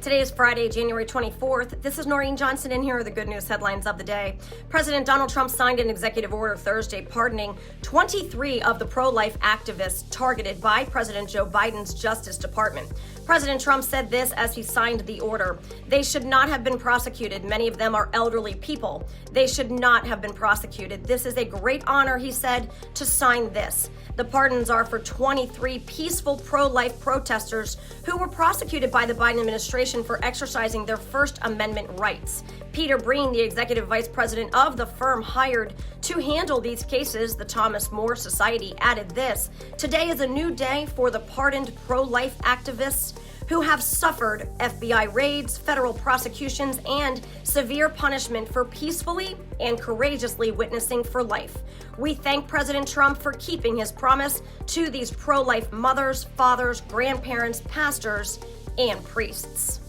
Today is Friday, January 24th. This is Noreen Johnson, and here are the good news headlines of the day. President Donald Trump signed an executive order Thursday pardoning 23 of the pro-life activists targeted by President Joe Biden's Justice Department. President Trump said this as he signed the order. They should not have been prosecuted. Many of them are elderly people. They should not have been prosecuted. This is a great honor, he said, to sign this. The pardons are for 23 peaceful pro-life protesters who were prosecuted by the Biden administration for exercising their First Amendment rights. Peter Breen, the executive vice president of the firm hired to handle these cases, the Thomas More Society, added this: "Today is a new day for the pardoned pro-life activists who have suffered FBI raids, federal prosecutions, and severe punishment for peacefully and courageously witnessing for life. We thank President Trump for keeping his promise to these pro-life mothers, fathers, grandparents, pastors, and priests."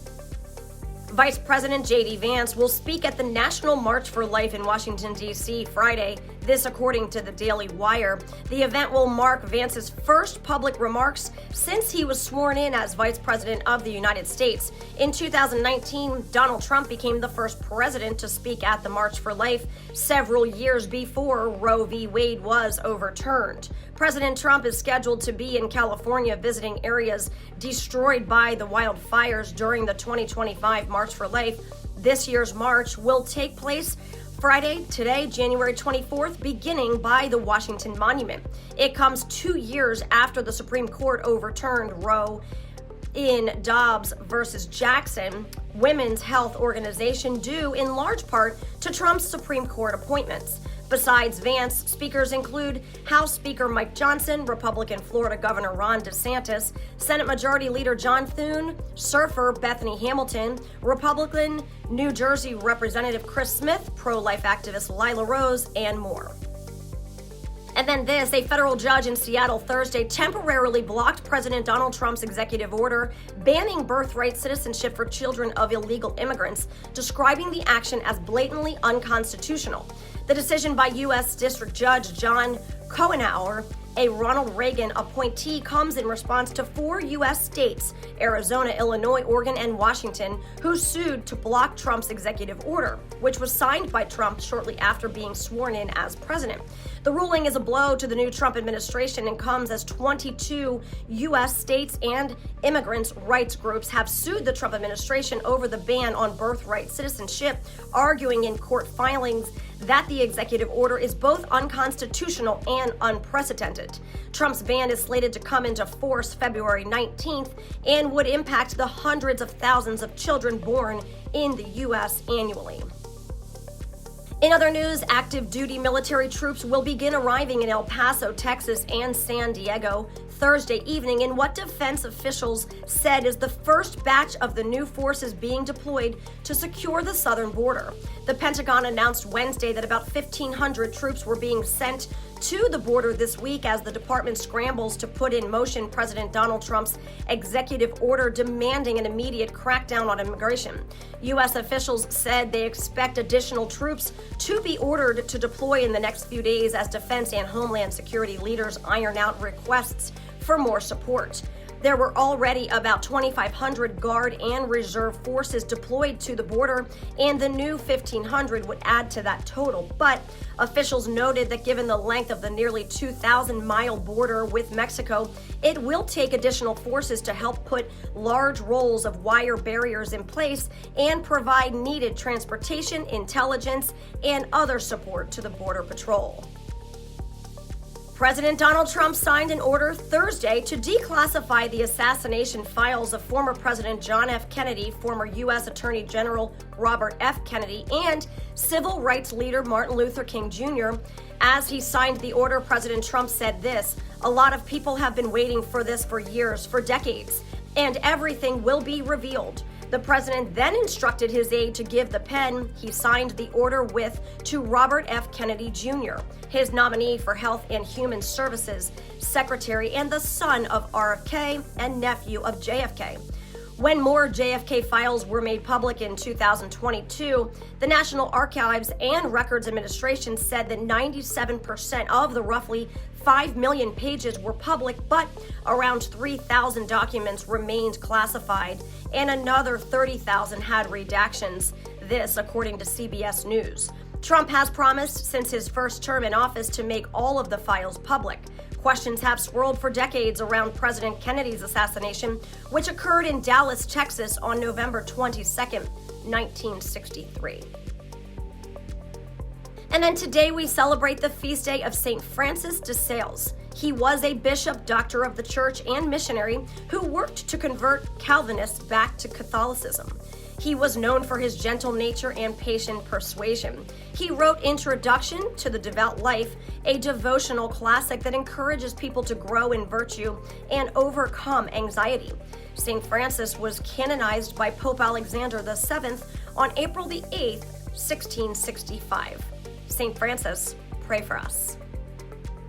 Vice President J.D. Vance will speak at the National March for Life in Washington, D.C. Friday. This according to the Daily Wire. The event will mark Vance's first public remarks since he was sworn in as Vice President of the United States. In 2019, Donald Trump became the first president to speak at the March for Life, several years before Roe v. Wade was overturned. President Trump is scheduled to be in California visiting areas destroyed by the wildfires during the 2025 March for Life. This year's march will take place Friday, today, January 24th, beginning by the Washington Monument. It comes 2 years after the Supreme Court overturned Roe in Dobbs versus Jackson, women's health organization, due in large part to Trump's Supreme Court appointments. Besides Vance, speakers include House Speaker Mike Johnson, Republican Florida Governor Ron DeSantis, Senate Majority Leader John Thune, surfer Bethany Hamilton, Republican New Jersey Representative Chris Smith, pro-life activist Lila Rose, and more. And then this, a federal judge in Seattle Thursday temporarily blocked President Donald Trump's executive order banning birthright citizenship for children of illegal immigrants, describing the action as blatantly unconstitutional. The decision by U.S. District Judge John Cohenauer, a Ronald Reagan appointee, comes in response to 4 U.S. states, Arizona, Illinois, Oregon, and Washington, who sued to block Trump's executive order, which was signed by Trump shortly after being sworn in as president. The ruling is a blow to the new Trump administration and comes as 22 U.S. states and immigrants' rights groups have sued the Trump administration over the ban on birthright citizenship, arguing in court filings that the executive order is both unconstitutional and unprecedented. Trump's ban is slated to come into force February 19th and would impact the hundreds of thousands of children born in the U.S. annually. In other news, active duty military troops will begin arriving in El Paso, Texas, and San Diego Thursday evening in what defense officials said is the first batch of the new forces being deployed to secure the southern border. The Pentagon announced Wednesday that about 1,500 troops were being sent to the border this week as the department scrambles to put in motion President Donald Trump's executive order demanding an immediate crackdown on immigration. U.S. officials said they expect additional troops to be ordered to deploy in the next few days as defense and homeland security leaders iron out requests for more support. There were already about 2,500 Guard and Reserve forces deployed to the border, and the new 1,500 would add to that total. But officials noted that given the length of the nearly 2,000-mile border with Mexico, it will take additional forces to help put large rolls of wire barriers in place and provide needed transportation, intelligence, and other support to the Border Patrol. President Donald Trump signed an order Thursday to declassify the assassination files of former President John F. Kennedy, former U.S. Attorney General Robert F. Kennedy, and civil rights leader Martin Luther King Jr. As he signed the order, President Trump said this: "A lot of people have been waiting for this for years, for decades, and everything will be revealed." The president then instructed his aide to give the pen he signed the order with to Robert F. Kennedy Jr., his nominee for Health and Human Services Secretary and the son of RFK and nephew of JFK. When more JFK files were made public in 2022, the National Archives and Records Administration said that 97% of the roughly 5 million pages were public, but around 3,000 documents remained classified, and another 30,000 had redactions. This, according to CBS News. Trump has promised since his first term in office to make all of the files public. Questions have swirled for decades around President Kennedy's assassination, which occurred in Dallas, Texas on November 22nd, 1963. And then today we celebrate the feast day of St. Francis de Sales. He was a bishop, doctor of the church, and missionary who worked to convert Calvinists back to Catholicism. He was known for his gentle nature and patient persuasion. He wrote Introduction to the Devout Life, a devotional classic that encourages people to grow in virtue and overcome anxiety. St. Francis was canonized by Pope Alexander VII on April the 8th, 1665. St. Francis, pray for us.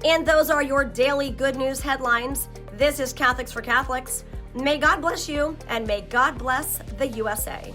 And those are your daily good news headlines. This is Catholics for Catholics. May God bless you, and may God bless the USA.